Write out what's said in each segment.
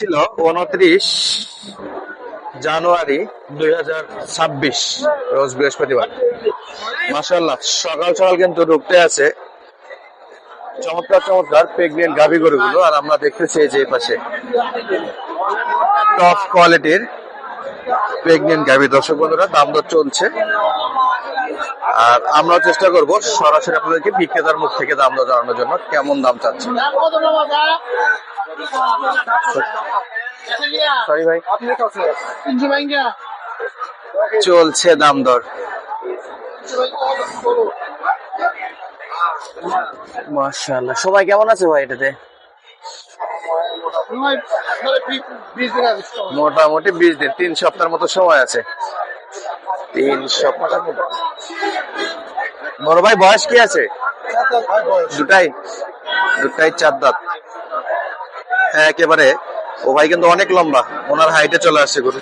ছিল 29 জানুয়ারি 2026, রোজ বৃহস্পতিবার। মাশাআল্লাহ, সকাল সকাল কিন্তু ঢুকতে আছে চমৎকার চমৎকার প্রেগনেন্ট গাভী গরুগুলো। আর আমরা দেখতেছি এই যে এই পাশে টপ কোয়ালিটির প্রেগনেন্ট গাভী। দর্শক বন্ধুরা, দাম দর চলছে আর আমরাও চেষ্টা করব সরাসরি আপনাদেরকে বিক্রেতার মুখ থেকে দাম দর জানানোর জন্য, কেমন দাম চাচ্ছে। সরি ভাই, চলছে দাম দর। মাশাআল্লাহ, সবাই কেমন আছে ভাই? এটাতে মোটামুটি 20 দিন, 3 সপ্তাহের মতো সময় আছে। 3 সপ্তাহ। বড় ভাই বয়স কি আছে? দুটাই 4 দাঁত। একেবারে ও ভাই কিন্তু অনেক লম্বা, ওনার হাইটে চলে আসছে গরু।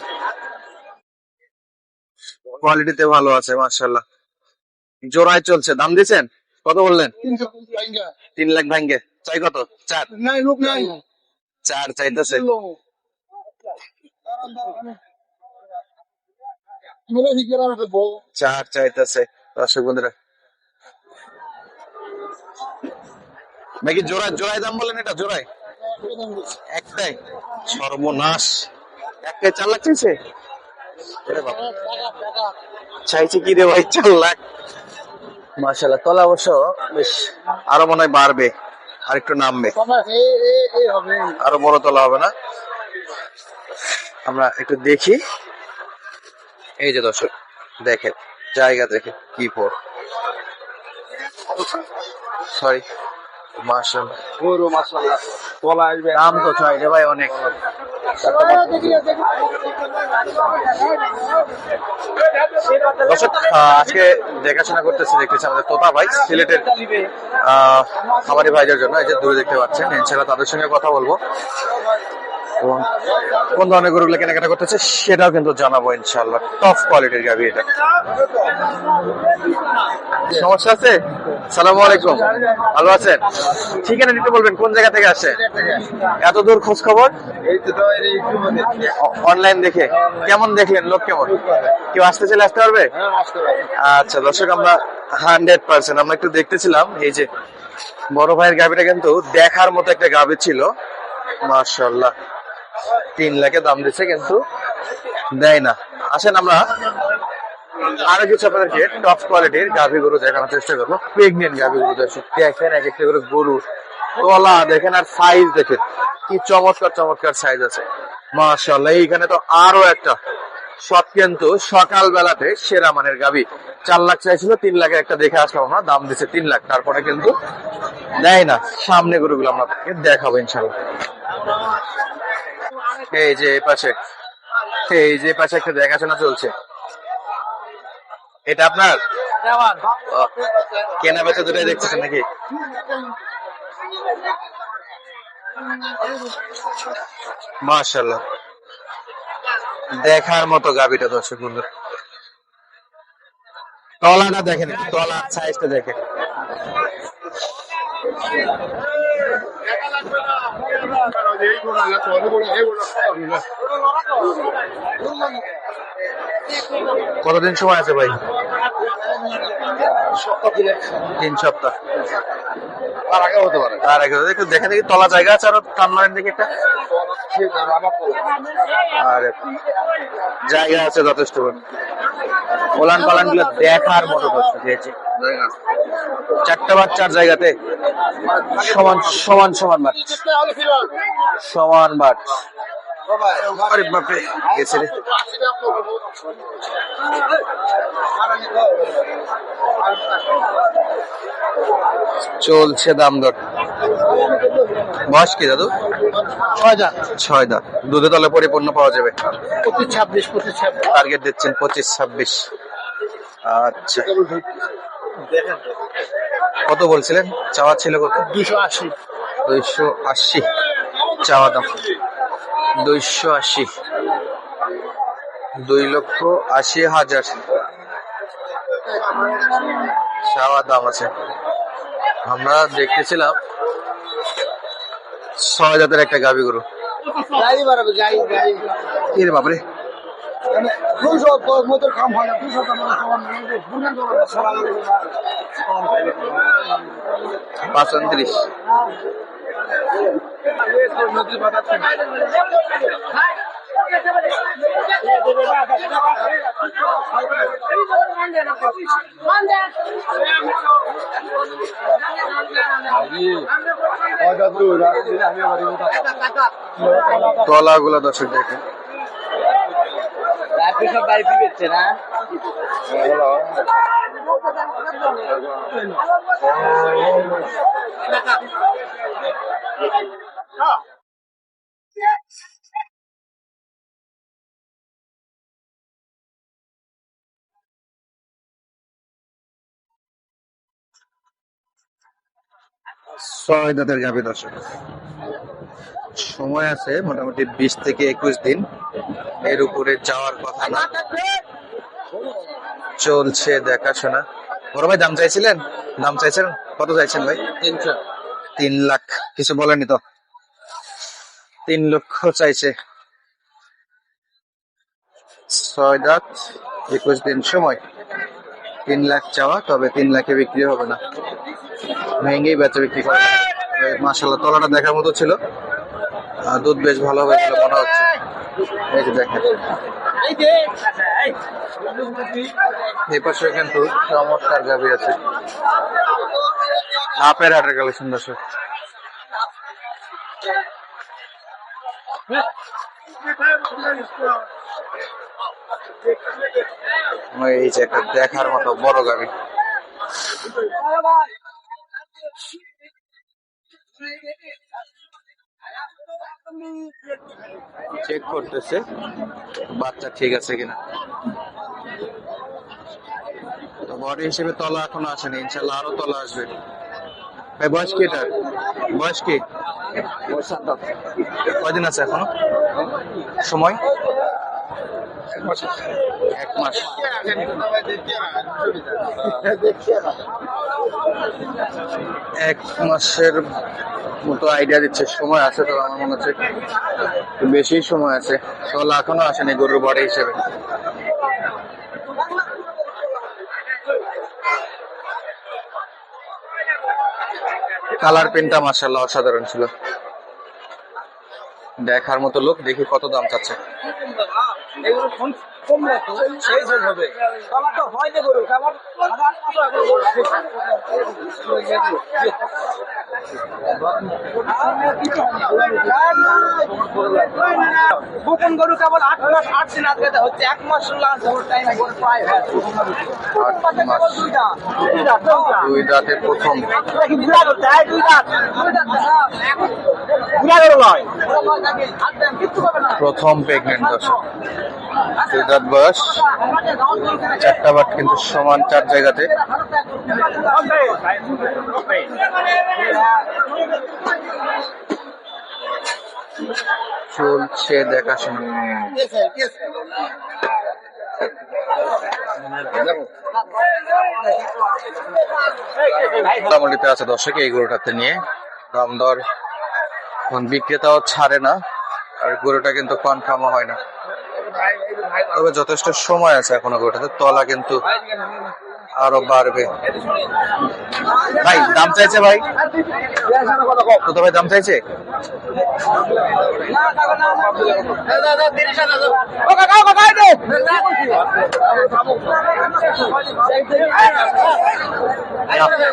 কোয়ালিটিতে ভালো আছে মাশাআল্লাহ। জোড়ায় চলছে। দাম দিয়েছেন কত বললেন? 3 লাখ ভাঙ্গে। চাই কত? 4 চাইতেছে। 4 চাইতেছে। দর্শক বন্ধুরা, ভাই কি জোড়ায় দাম বলেন? এটা জোড়ায় একটাই? সর্বনাশ, একটাই 4 লাখ চাইছে। চাইছে কি রে ভাই? 4 লাখ। মাশাআল্লাহ, তলা অবশ্য বেশ আরো মনে হয় বাড়বে, আর একটু নামবে, আরো বড় তলা হবে না? আমরা একটু দেখি। এই যে দর্শক দেখেন, জায়গা দেখে কি পর। সরি, মাশাআল্লাহ, দাম তো চাই রে ভাই অনেক। দর্শক, আজকে দেখাশোনা করতেছি, দেখতেছি আমাদের তোতা ভাই, সিলেটের খামারি ভাইদের জন্য। এই যে দূরে দেখতে পাচ্ছেন, ইনশাআল্লাহ তাদের সঙ্গে কথা বলবো এবং কোন ধরনের গরুগুলো কেনাকাটা করতেছে সেটাও কিন্তু জানাবো ইনশাআল্লাহ। টপ কোয়ালিটির গাভি এটা। সমস্যা আছে? সালামু আলাইকুম, ভালো আছেন? ঠিকানা দিতে বলবেন, কোন জায়গা থেকে আসে? এত দূর খোঁজ খবর অনলাইন দেখে? কেমন দেখলেন? লোক কেমন? কেউ আসতে চাইলে আসতে পারবে? আচ্ছা দর্শক, আমরা 100% আমরা একটু দেখতেছিলাম। এই যে বড় ভাইয়ের গাভিটা কিন্তু দেখার মতো একটা গাভি ছিল মাশাআল্লাহ। 3 লাখে দাম দিচ্ছে কিন্তু দেয় না। আসেন আমরা আরো কিছু আপনাদেরকে টপ কোয়ালিটির গাভী গরু দেখানোর চেষ্টা করবো। প্রেগনেন্ট গাভী গরু দেখেন, এক একটা করে গরু তলা দেখেন আর সাইজ দেখেন, কি চমৎকার চমৎকার সাইজ আছে মাশাআল্লাহ। এইখানে তো আরো একটা, সব কিন্তু সকাল বেলাতে সেরা মানের গাভী। 4 লাখ চাইছিল, 3 লাখের একটা দেখে আসলাম আমরা, দাম দিচ্ছে 3 লাখ, তারপরে কিন্তু দেয় না। সামনে গরুগুলো আমরা দেখাবো ইনশাআল্লাহ। এই যে পাশে একটা দেখাশোনা চলছে। এটা আপনার কেনা বেচা দুটাই দেখতেছেন নাকি? মাশাআল্লাহ, দেখার মতো গাভীটা। দর্শক বন্ধু, তলাটা দেখেন, তলার সাইজটা দেখেন। কতদিন সময় আছে ভাই? 3 সপ্তাহ। তার আগে হতে পারে। তার আগে একটু দেখে দেখি, তলা জায়গা আছে আরো, টান মারেন দেখি একটা। আরে জায়গা আছে যথেষ্ট। ওলান পালান গুলো দেখার মতো দর্শক। 4টা বাচ্চার জায়গাতে সমান সমান সমান বাট, সমান বাট। আরে বাপরে, গেছে রে। চলছে দাম দর। বয়স কি দাদু? 6 দাঁত। দুধে তলে পরিপূর্ণ পাওয়া যাবে। 25-26 টার্গেট দিচ্ছেন, 25-26। আচ্ছা, কত বলছিলেন? চাওয়া ছিল কত? 280 চাওয়া দাম। 280, 2,80,000 চাওয়া দাম আছে। আমরা দেখতেছিলাম 6 জাতের একটা গাভী গরু, কি রে বাপরে, 5:29। তলাগুলো দর্শক দেখেন, না ছয় দাঁতের গাভী দর্শক। সময় আছে মোটামুটি 20 থেকে 21 দিন, এর উপরে যাওয়ার কথা না। চলছে দেখাশোনা। বড় ভাই দাম চাইছিলেন? দাম চাইছেন কত চাইছেন ভাই? 3 লাখ। কিছু বলেনি তো? 3 লক্ষ চাইছে। 6 দাঁত, 21 দিন সময়, 3 লাখ চাওয়া, তবে 3 লাখে বিক্রি হবে না, ভেঙেই বেচা বিক্রি করে। মাশাআল্লাহ তলাটা দেখার মতো ছিল, আর দুধ বেশ ভালো হবে বলে মনে হচ্ছে। এই যে দেখেন, এই পাশে কিন্তু চমৎকার গাভী আছে। হাফের হাটের কালেকশন দর্শক। এই যে একটা দেখার মতো বড় গাভী। চেক করতেছে বাচ্চা ঠিক আছে কিনা। তো বডি হিসেবে তলা এখনো আসেনি, ইনশাল্লাহ আরো তলা আসবে। ভাই বয়স কি এটা? বয়স কি? কয়দিন আছে এখনো সময়? 1 মাস। 1 মাসের মতো আইডিয়া দিচ্ছে, সময় আছে তো আমার মনে হচ্ছে বেশি সময় আছে। তলা এখনো আসেনি গরুর বডি হিসেবে। কালার প্রিন্টটা মাশাআল্লাহ অসাধারণ ছিল, দেখার মতো লোক। দেখি কত দাম চাচ্ছে। গোপন গরু কেবল 8 মাস 8 দিন আগে হচ্ছে, 1 মাস দুই দাঁতে প্রথম, প্রথম প্রেগনেন্ট দর্শক। 2 দাঁত বয়স, 4টা বাট কিন্তু সমান 4 জায়গাতে। চলছে দেখাশোনা। মোটামুটিতে আছে দর্শক এই গরুটাতে নিয়ে দাম দর বিক্রেতাও ছাড়ে না, আর গরুটা কিন্তু কনফার্মও হয় না। তবে যথেষ্ট সময় আছে এখনো গরুটাতে, তলা কিন্তু আরো বাড়বে। ভাই দাম চাইছে? ভাই কত ভাই দাম চাইছে?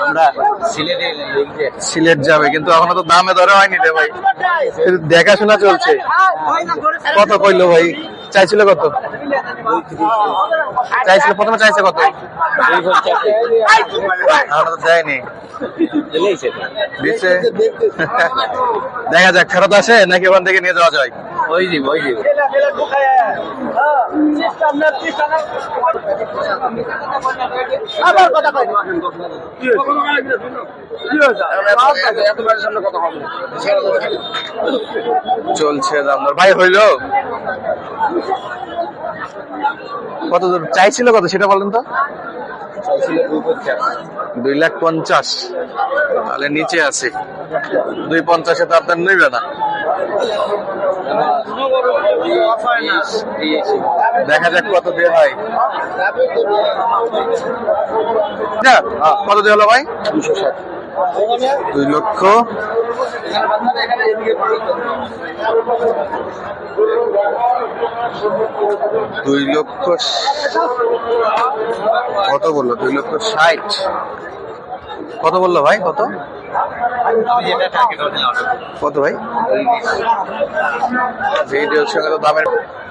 আমরা সিলেট যাবে, কিন্তু এখনো তো দামে ধরে হয়নি রে ভাই, দেখাশোনা চলছে। কত কইলো ভাই? চাইছিল কত? চাইছিল প্রথমে, চাইছে কত? এখনো তো দেয়নি, দিচ্ছে। দেখা যাক ফেরত আসে নাকি ওখান থেকে নিয়ে যাওয়া যায়। ওই দিব, ওই দিব। চলছে দাম দর ভাই। হইল কত দূর চাইছিল? কত সেটা বলেন তো? 2,50,000। তাহলে নিচে আছে 2,50,000, তো আপনার নেবে না। দেখা যাক কত দিয়ে হয়। কত দিয়ে হলো ভাই? 2 লক্ষ। দুই লক্ষ কত বললো? 2,60,000। কত বললো ভাই? কত কত ভাই? ভিডিওর সঙ্গে তো দামের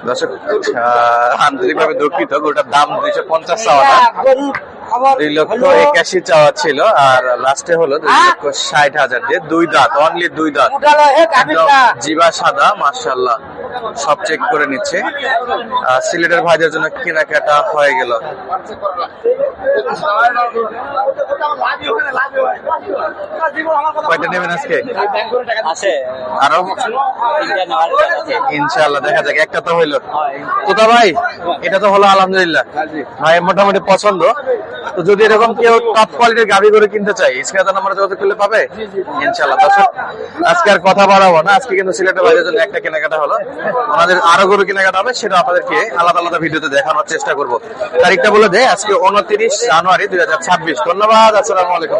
দর্শক আন্তরিকভাবে দুঃখিত, গরুটার দাম 250 চাওয়া, 2,81,000 চাওয়া ছিল, আর লাস্টে হলো 2,60,000 দিয়ে। 2 দাঁত, অনলি 2 দাঁত, একদম জিবা সাদা, মাশাআল্লাহ। সব চেক করে নিচ্ছে। সিলেটের ভাইদের জন্য কেনাকাটা হয়ে গেল। কয়টা নেবেন আজকে? আরো ইনশাআল্লাহ দেখা যাক। একটা তো হইলো কোথা ভাই? এটা তো হলো আলহামদুলিল্লাহ ভাই, মোটামুটি পছন্দ। তো যদি এরকম কেউ টপ কোয়ালিটির গাভি গরু কিনতে চাই, স্ক্রিনে নাম্বারে যোগাযোগ করলে পাবে ইনশাআল্লাহ। দর্শক আজকে আর কথা বাড়াবো না, আজকে কিন্তু সিলেটের ভাইদের জন্য একটা কেনাকাটা হলো। আমাদের আরো গরু কেনাকাটা হবে, সেটা আপনাদেরকে আলাদা আলাদা ভিডিওতে দেখানোর চেষ্টা করবো। তারিখটা বলে দেয়, আজকে 29 জানুয়ারি 2026। ধন্যবাদ, আসসালামু আলাইকুম।